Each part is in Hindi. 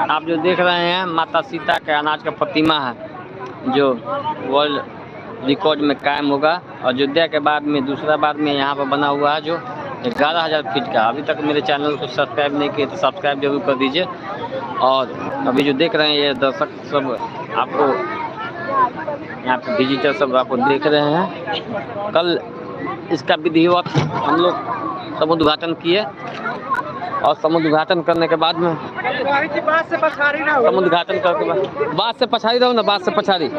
आप जो देख रहे हैं माता सीता के अनाज का प्रतिमा है, जो वर्ल्ड रिकॉर्ड में कायम होगा। अयोध्या के बाद में दूसरा बाद में यहाँ पर बना हुआ है, जो 11,000 फीट का। अभी तक मेरे चैनल को सब्सक्राइब नहीं किए तो सब्सक्राइब जरूर कर दीजिए। और अभी जो देख रहे हैं ये दर्शक सब आपको यहाँ पे विजिटर सब आपको देख रहे हैं। कल इसका विधिवत हम लोग समुद्र उद्घाटन किए और समुद्र उद्घाटन करने के बाद में समुद्र उद्घाटन करके बाद से पछाड़ी रहो ना, बाद से पछाड़ी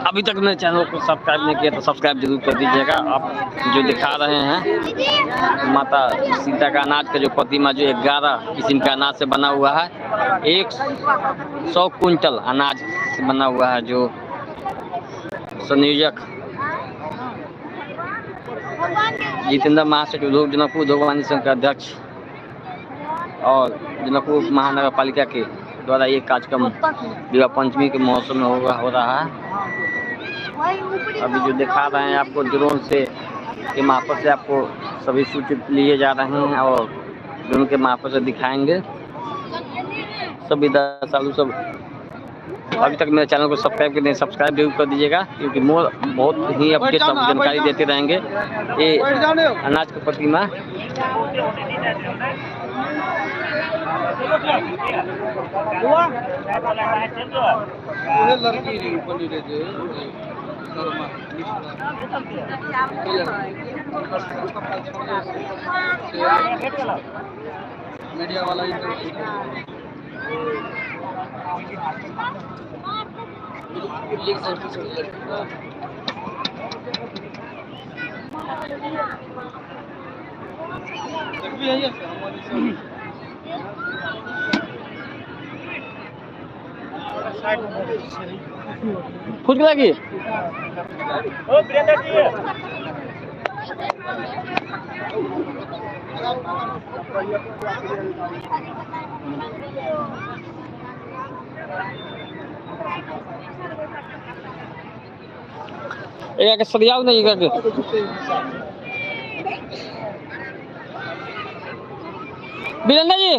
अभी तक मेरे चैनल को सब्सक्राइब नहीं किया तो सब्सक्राइब जरूर कर दीजिएगा। आप जो दिखा रहे हैं माता सीता का अनाज का जो प्रतिमा, जो 11 किस्म का अनाज से बना हुआ है, 100 क्विंटल अनाज से बना हुआ है, जो संयोजक जितेंद्र महासेठ उद्योग जनकपुर उद्योग वाणिज्य संघ के अध्यक्ष और जनकपुर महानगर पालिका के द्वारा ये कार्यक्रम विवाह पंचमी के मौसम में हो रहा है। अभी जो दिखा रहे हैं आपको ड्रोन से के मार्फत से आपको सभी सूचित लिए जा रहे हैं और ड्रोन के मार्फत से दिखाएंगे। सभी दर्शकों सब अभी तक मेरे चैनल को सब्सक्राइब कर दें, सब्सक्राइब जरूर कर दीजिएगा, क्योंकि बहुत ही अपडेट सब जानकारी देते रहेंगे। ये अनाज का प्रतिमा मीडिया वाला खुद लगी एक सरियाव नहीं करके वीरेंद्र जी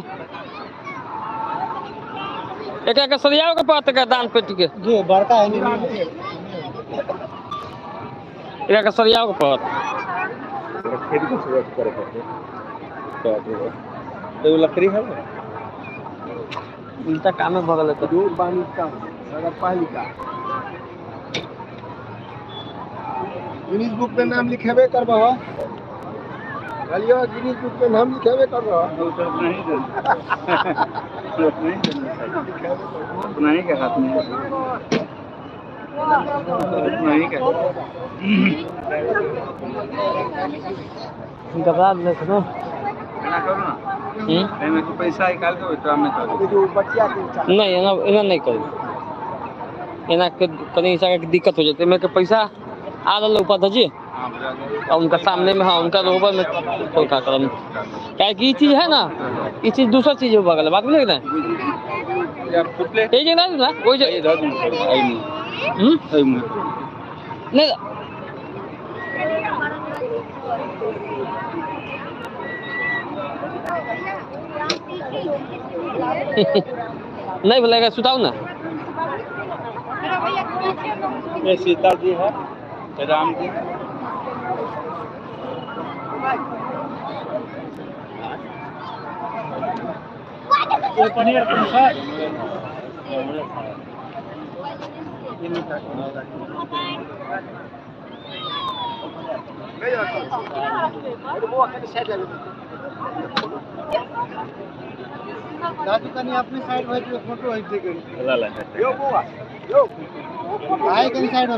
एक सरियाव के पात का दान पेटी के जो बड़का है एक सरियाव के पात तो लकड़ी है इनका काम है बगल तो दूर पानी का नगर पालिका गिनीज बुक में नाम लिखेबे करबो गलियो गिनीज बुक में नाम लिखेबे करबो नहीं के हाथ में नहीं के घबरा ले सुनो ना करो ना एमे को पैसा निकाल के तो हमें कर जो बच्चा के नहीं एना नहीं करो एना के कहीं सा के दिक्कत हो जाते मैं के पैसा आ रहा ऊपर जी और उनका सामने में हाँ उनका रोबर में कोई का करम क्या की चीज है ना ये चीज दूसरा चीज है बगल बात बोले ना ये जे ना कोई जे नहीं नहीं बोलेगा सुताओ ना ये सीता जी है राम जी ये पनीर कौन सा ये मीठा ले जाओ वो अपने साइड ले दादू कनी अपने साइड भाई फोटो है ठीक है यो बुआ यो आए कनी साइड हो